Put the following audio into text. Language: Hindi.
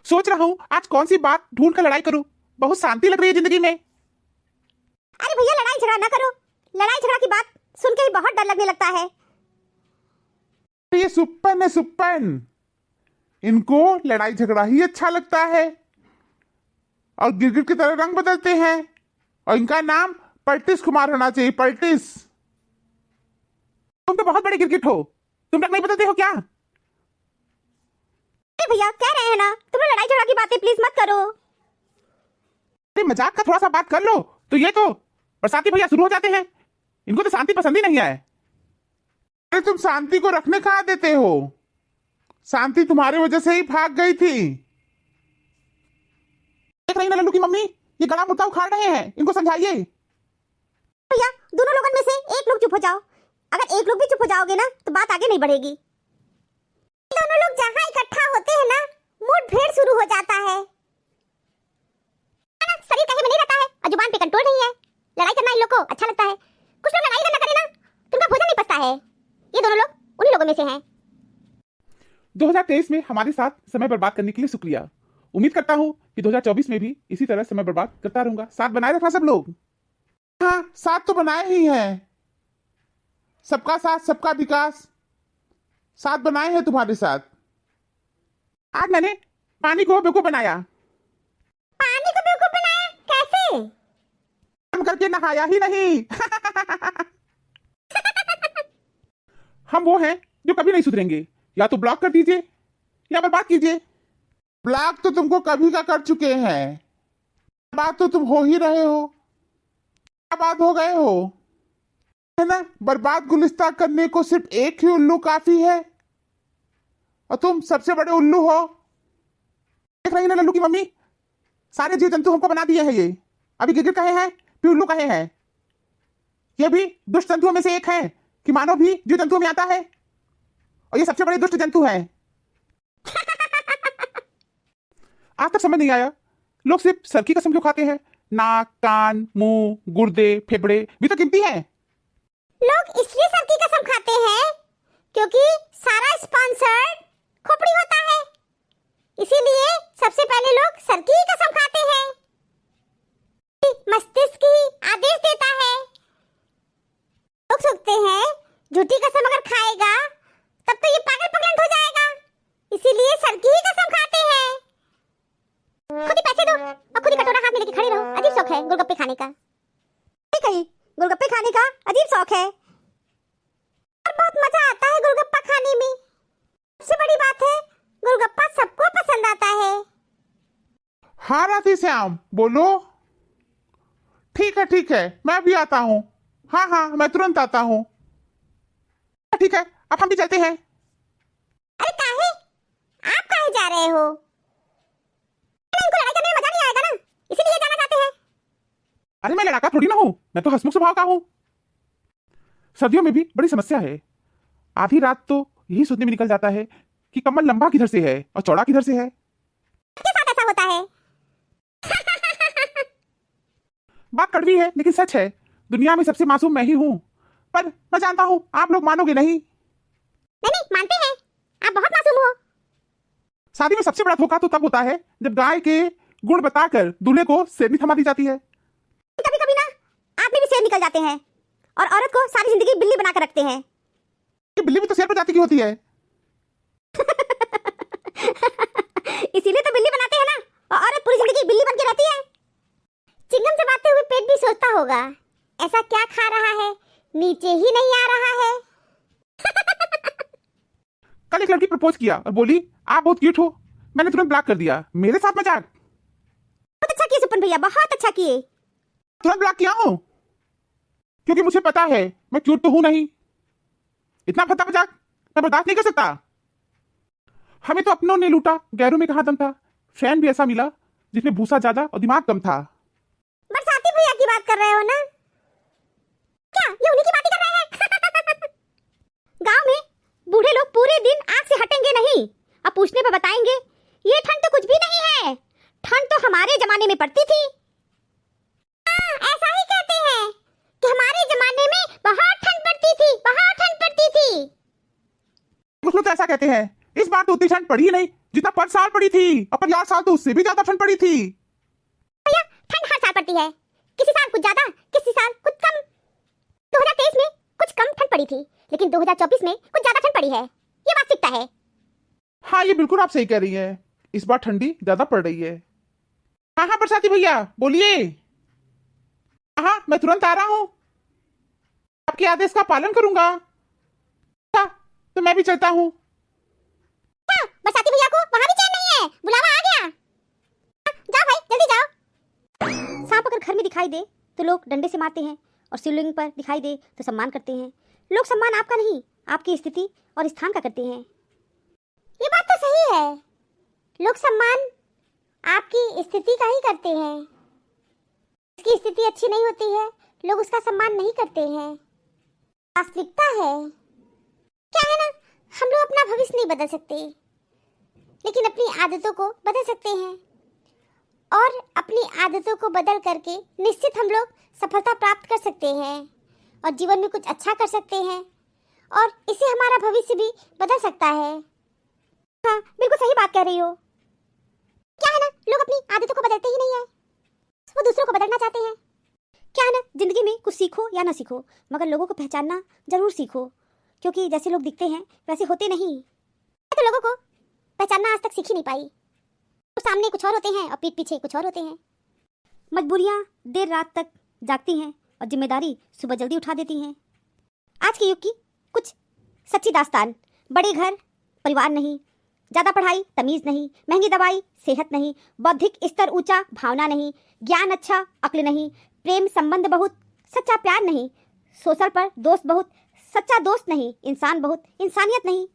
सोच रहा हूँ आज कौन सी बात ढूंढ कर लड़ाई करूँ। बहुत शांति लग रही है जिंदगी में। अरे भैया लड़ाई झगड़ा ना करो। लड़ाई झगड़ा की बात सुन के ही बहुत डर लगने लगता है। ये सुप्पन है सुप्पन, इनको लड़ाई झगड़ा ही अच्छा लगता है और गिरगिट की तरह रंग बदलते हैं। और इनका नाम पलटिस कुमार होना चाहिए, पलटिस। तुम तो बहुत बड़े गिरगिट हो, तुम रंग नहीं बदलते हो क्या? अरे भैया कह रहे हैं ना, तुम लड़ाई झगड़ा की बातें प्लीज मत करो। अरे मजाक का थोड़ा सा बात कर लो तो ये तो बरसाती भैया शुरू हो जाते हैं। इनको तो शांति पसंद ही नहीं है। अरे तुम शांति को रखने कहाँ देते हो? शांति तुम्हारे वजह से ही भाग गई थी। देख रही ना लल्लू की मम्मी, ये गला मुर्दा उखाड़ रहे हैं, इनको समझाइए। भैया दोनों लोगों में से एक लोग चुप हो जाओ। अगर एक लोग भी चुप हो जाओगे ना तो बात आगे नहीं बढ़ेगी। दोनों लोग जहाँ इकट्ठा होते हैं ना, मुठभेड़ शुरू हो जाता है ना। शरीर कहीं में नहीं रहता है और जुबान पे कंट्रोल नहीं है। लड़ाई करना इन लोग को अच्छा लगता है। कुछ लोग लड़ाई करना करे ना तो उनका भोजन नहीं पचता है। ये दोनों लोग उन्हीं लोगों में से हैं। 2023 में हमारे साथ समय बर्बाद करने के लिए शुक्रिया। उम्मीद करता हूँ कि 2024 में भी इसी तरह समय बर्बाद करता रहूंगा। साथ बनाए रखना सब लोग। हाँ, साथ तो बनाए ही हैं। सबका साथ सबका विकास, साथ बनाए हैं तुम्हारे साथ। आज मैंने पानी को बेवकूफ बनाया। पानी को बेवकूफ बनाया कैसे? हम करके नहाया ही नहीं। हम वो हैं जो कभी नहीं सुधरेंगे। या तो ब्लॉक कर दीजिए या बर्बाद कीजिए। ब्लॉक तो तुमको कभी का कर चुके हैं, बात तो तुम हो ही रहे हो। बर्बाद हो गए हो, है ना? बर्बाद गुलिस्तां करने को सिर्फ एक ही उल्लू काफी है और तुम सबसे बड़े उल्लू हो। देख रही ना लल्लू की मम्मी, सारे जीव जंतु हमको बना दिए हैं। ये अभी गिरगिट कहे हैं, फिर उल्लू कहे हैं। ये भी दुष्ट जंतुओं में से एक है कि मानव भी जीव जंतुओं में आता है और ये सबसे बड़े दुष्ट जंतु है। आज तक समझ नहीं आया लोग सिर्फ सर की कसम क्यों खाते हैं। नाक, कान, मुंह, गुर्दे, फेफड़े भी तो गिनती है। लोग इसलिए सर की कसम खाते हैं क्योंकि सारा स्पॉन्सर्ड खोपड़ी होता है। इसीलिए सबसे पहले लोग सर की ही कसम खाते हैं। मस्तिष्क ही आदेश देता है। लोग सोचते हैं झूठी कसम अगर खाएगा तब तो ये पागल पगलंट हो जाएगा, इसीलिए सर की ही कसम खाते हैं। खुद ही पैसे दो और खुद ही कटोरा हाथ में लेके खड़े रहो। अजीब शौक है गोलगप्पे खाने का। कहीं गोलगप्पे खाने का अजीब शौक है और बहुत मजा आता है गोलगप्पा खाने में। सबसे बड़ी बात है गोलगप्पा सबको पसंद आता है। हाँ राधे श्याम बोलो। ठीक है मैं भी आता हूँ। हाँ हाँ मैं तुरंत आता हूँ। ठीक है अब हम भी चलते हैं। अरे काहे? आप काहे जा रहे हो? इनको लड़ाई करने में मजा नहीं आएगा ना, इसीलिए जाना चाहते हैं। अरे मैं लड़ाका थोड़ी ना हूँ, मैं तो हंसमुख स्वभाव का हूँ। सर्दियों में भी बड़ी समस्या है। आधी रात तो यही सोचने में निकल जाता है कि कमर लंबा किधर से है और चौड़ा किधर से है। आपके साथ ऐसा होता है? बात कड़वी है लेकिन सच है। दुनिया में सबसे मासूम मैं ही हूँ, पर मैं जानता हूँ आप लोग मानोगे नहीं। नहीं मानते हैं, आप बहुत मासूम हो। शादी में सबसे बड़ा धोखा तो तब होता है जब गाय के गुण बताकर दूल्हे को शेरनी थमा दी जाती है। कभी कभी ना आदमी भी शेर निकल जाते हैं और औरत को सारी जिंदगी बिल्ली बनाकर रखते हैं। ये बिल्ली भी तो शेर प्रजाति की होती है। इसीलिए तो बिल्ली बनाते हैं ना, और औरत पूरी जिंदगी बिल्ली बन के रहती है। चिंगम चबाते हुए पेट भी सोचता होगा ऐसा क्या खा रहा है, नीचे ही नहीं आ रहा है। कल एक लड़की प्रपोज किया और बोली आप बहुत क्यूट हो। मैंने तुरंत ब्लॉक कर दिया। मेरे साथ मजाक। बहुत अच्छा किए सुपन भैया, बहुत अच्छा किए। तुरंत ब्लॉक किया हूँ क्योंकि मुझे पता है मैं क्यूट तो हूं नहीं। इतना भद्दा मजाक मैं बर्दाश्त नहीं कर सकता। हमें तो अपनों ने लूटा, गैरों में कहाँ दम था। फ्रेंड भी ऐसा मिला जिसमें भूसा ज्यादा और दिमाग कम था। बरसाती भैया की बात कर रहे हो ना? क्या ये उन्हीं की बात ही कर रहे हैं? गांव में बूढ़े लोग पूरे दिन आग से हटेंगे नहीं और पूछने पर बताएंगे ये ठंड तो कुछ भी नहीं है, ठंड तो हमारे जमाने में पड़ती थी। हाँ, ऐसा ही कहते हैं कि हमारे जमाने में बहुत ठंड पड़ती थी, बहुत ठंड पड़ती थी। कुछ लोग तो ऐसा कहते हैं इस बार तो उतनी ठंड पड़ी ही नहीं, जितना 5 साल पड़ी थी, और 50 साल तो उससे भी ज्यादा ठंड पड़ी थी। भैया ठंड हर साल पड़ती है, किसी साल कुछ ज्यादा किसी साल कुछ कम। 2023 में कुछ कम ठंड पड़ी थी, लेकिन 2024 में कुछ ज्यादा ठंड पड़ी है, ये वास्तविकता है। हाँ, ये बिल्कुल आप सही कह रही है, इस बार ठंडी ज्यादा पड़ रही है। हाँ हाँ बरसाती भैया बोलिए। हाँ, मैं तुरंत आ रहा हूँ, आपके आदेश का पालन करूंगा। हाँ, तो मैं भी चलता हूँ। हाँ, बरसाती भैया को वहाँ भी चैन नहीं है, बुलावा आ गया। जाओ भाई जल्दी जाओ। सांप अगर घर में दिखाई दे तो लोग डंडे से मारते हैं, और शिवलिंग पर दिखाई दे तो सम्मान करते हैं। लोग सम्मान आपका नहीं, आपकी स्थिति और स्थान का करते हैं। ये बात तो सही है, लोग सम्मान आपकी स्थिति का ही करते हैं। इसकी स्थिति अच्छी नहीं होती है, लोग उसका सम्मान नहीं करते हैं। वास्तविकता है क्या है ना, हम लोग अपना भविष्य नहीं बदल सकते, लेकिन अपनी आदतों को बदल सकते हैं। और अपनी आदतों को बदल करके निश्चित हम लोग सफलता प्राप्त कर सकते हैं, और जीवन में कुछ अच्छा कर सकते हैं, और इससे हमारा भविष्य भी बदल सकता है। हाँ, बिल्कुल सही बात कह रही हो। क्या है ना, लोग अपनी आदतों को बदलते ही नहीं है, वो दूसरों को बदलना चाहते हैं। क्या है ना, जिंदगी में कुछ सीखो या ना सीखो, मगर लोगों को पहचानना जरूर सीखो, क्योंकि जैसे लोग दिखते हैं वैसे होते नहीं। मैं तो लोगों को पहचानना आज तक सीख ही नहीं पाई। तो सामने कुछ और होते हैं और पीठ पीछे कुछ और होते हैं। मजबूरियां देर रात तक जागती हैं और जिम्मेदारी सुबह जल्दी उठा देती हैं। आज के युग की कुछ सच्ची दास्तान। बड़े घर परिवार नहीं, ज़्यादा पढ़ाई तमीज़ नहीं, महंगी दवाई सेहत नहीं, बौद्धिक स्तर ऊंचा भावना नहीं, ज्ञान अच्छा अक्ल नहीं, प्रेम संबंध बहुत सच्चा प्यार नहीं, सोशल पर दोस्त बहुत सच्चा दोस्त नहीं, इंसान बहुत इंसानियत नहीं।